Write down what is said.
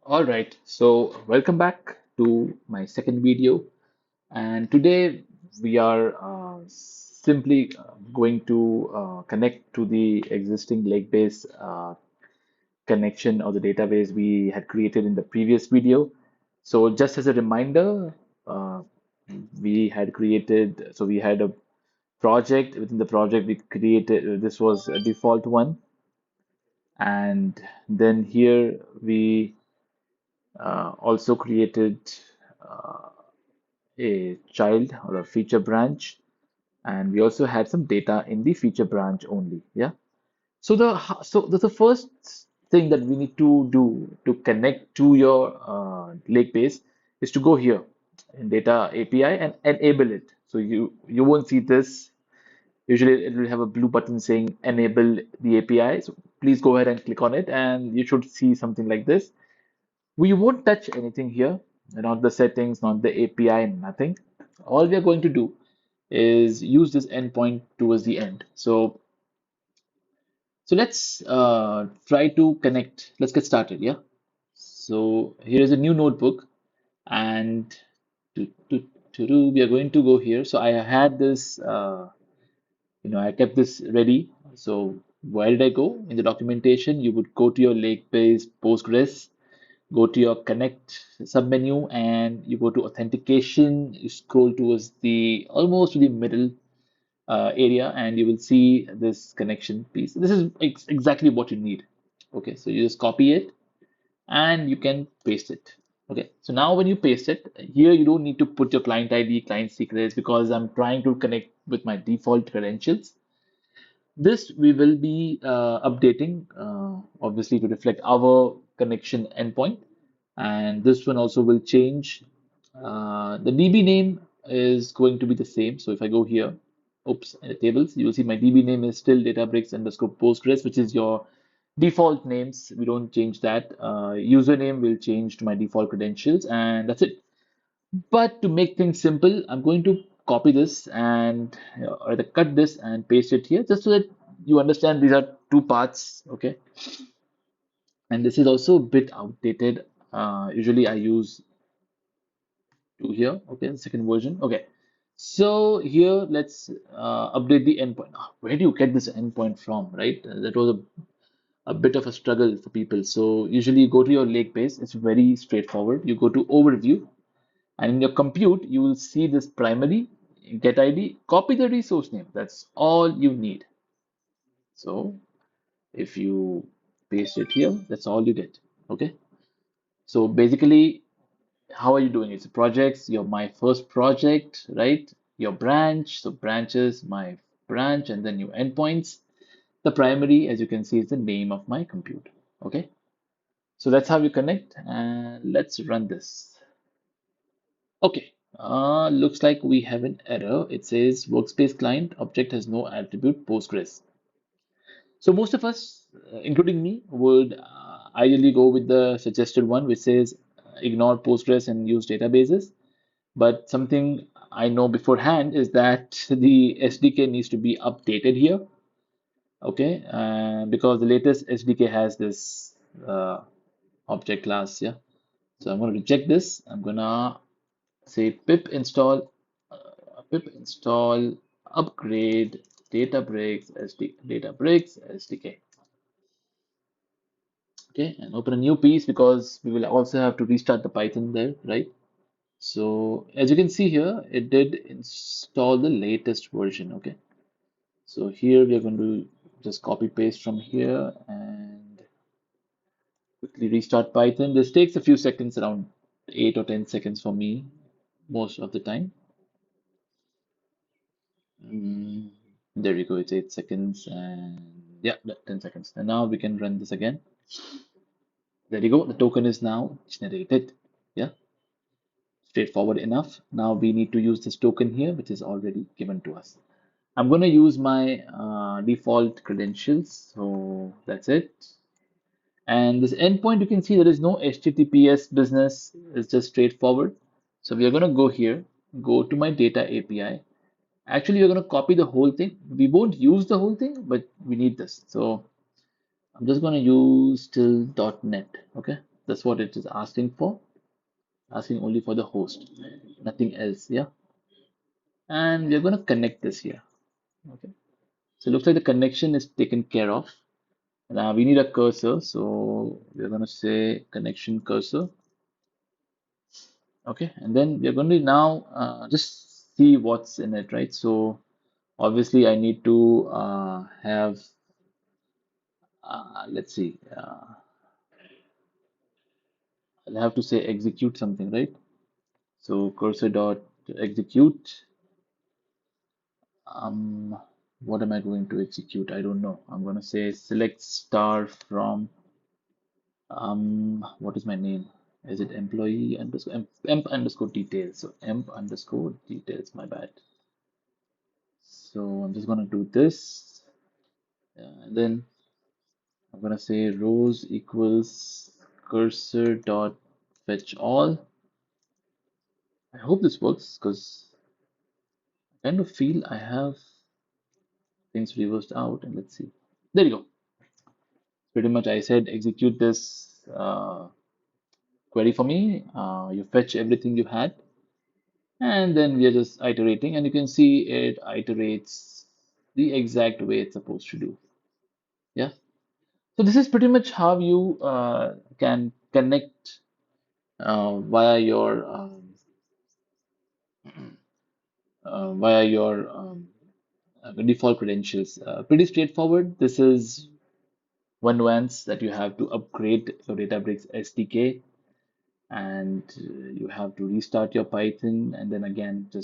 All right, so welcome back to my second video. And today we are simply going to connect to the existing Lakebase connection or the database we had created in the previous video. So just as a reminder, uh, we had a project. Within the project we created, this was a default one. And then here we also created uh, a child or a feature branch, and we also had some data in the feature branch only. Yeah. So the first thing that we need to do to connect to your lake base is to go here in data API and enable it. So you won't see this. Usually it will have a blue button saying enable the API. So please go ahead and click on it, and you should see something like this. We won't touch anything here, not the settings, not the API, nothing. All we are going to do is use this endpoint towards the end. So let's try to connect. Let's get started, yeah? So here is a new notebook, and we are going to go here. So I had this, I kept this ready. So where did I go? In the documentation, you would go to your Lakebase Postgres, go to your connect submenu, and you go to authentication. You scroll towards the almost to the middle area, and you will see this connection piece. This is exactly what you need. Okay, so you just copy it and you can paste it. Okay, so now when you paste it here, you don't need to put your client ID, client secrets, because I'm trying to connect with my default credentials. This we will be updating, obviously, to reflect our connection endpoint. And this one also will change. The DB name is going to be the same. So if I go here, oops, in the tables, you will see my DB name is still Databricks underscore Postgres, which is your default names. We don't change that. Username will change to my default credentials, and that's it. But to make things simple, I'm going to copy this and or either cut this and paste it here, just so that you understand these are two parts. Okay, and this is also a bit outdated. Usually I use two here. Okay, the second version. Okay, so here let's update the endpoint. Where do you get this endpoint from, right? That was a bit of a struggle for people. So usually you go to your lake base. It's very straightforward. You go to overview, and in your compute, you will see this primary get ID, copy the resource name. That's all you need. So if you paste it here, that's all you get. Okay. So basically, how are you doing? It's projects, your my first project, right? Your branch, so branches, my branch, and then your endpoints. The primary, as you can see, is the name of my compute. Okay. So that's how you connect, and let's run this. Okay, looks like we have an error. It says workspace client object has no attribute Postgres. So most of us, including me, would ideally go with the suggested one, which says ignore Postgres and use databases. But something I know beforehand is that the SDK needs to be updated here. Okay, because the latest SDK has this object class. Yeah, so I'm going to reject this. I'm gonna say pip install upgrade Databricks SDK. Okay, and open a new piece because we will also have to restart the Python there, right? So as you can see here, it did install the latest version. Okay, so here we are going to just copy paste from here and quickly restart Python. This takes a few seconds, around 8 or 10 seconds for me most of the time. Mm, there we go, it's 8 seconds, and yeah, 10 seconds. And now we can run this again. There you go, the token is now generated. Yeah, straightforward enough. Now we need to use this token here, which is already given to us. I'm going to use my default credentials, so that's it. And this endpoint, you can see there is no HTTPS business, it's just straightforward. So we are going to go here, go to my data API. Actually, we're going to copy the whole thing. We won't use the whole thing, but we need this. So I'm just going to use till .NET. Okay. That's what it is asking for, asking only for the host, nothing else. Yeah. And we're going to connect this here. Okay. So it looks like the connection is taken care of. Now we need a cursor. So we're going to say connection cursor. Okay. And then we're going to now just see what's in it, right? So obviously I need to have, let's see, I'll have to say execute something, right? So cursor dot execute. Um, what am I going to execute? I don't know. I'm going to say select star from, what is my name? Is it employee underscore emp underscore details? So emp underscore details, my bad. So I'm just going to do this. And then I'm going to say rows equals cursor dot fetch all. I hope this works because I kind of feel I have things reversed out. And let's see. There you go. Pretty much I said execute this query for me. You fetch everything you had, and then we are just iterating, and you can see it iterates the exact way it's supposed to do. Yeah. So this is pretty much how you can connect via your default credentials. Pretty straightforward. This is one nuance that you have to upgrade your Databricks SDK, and you have to restart your Python, and then again just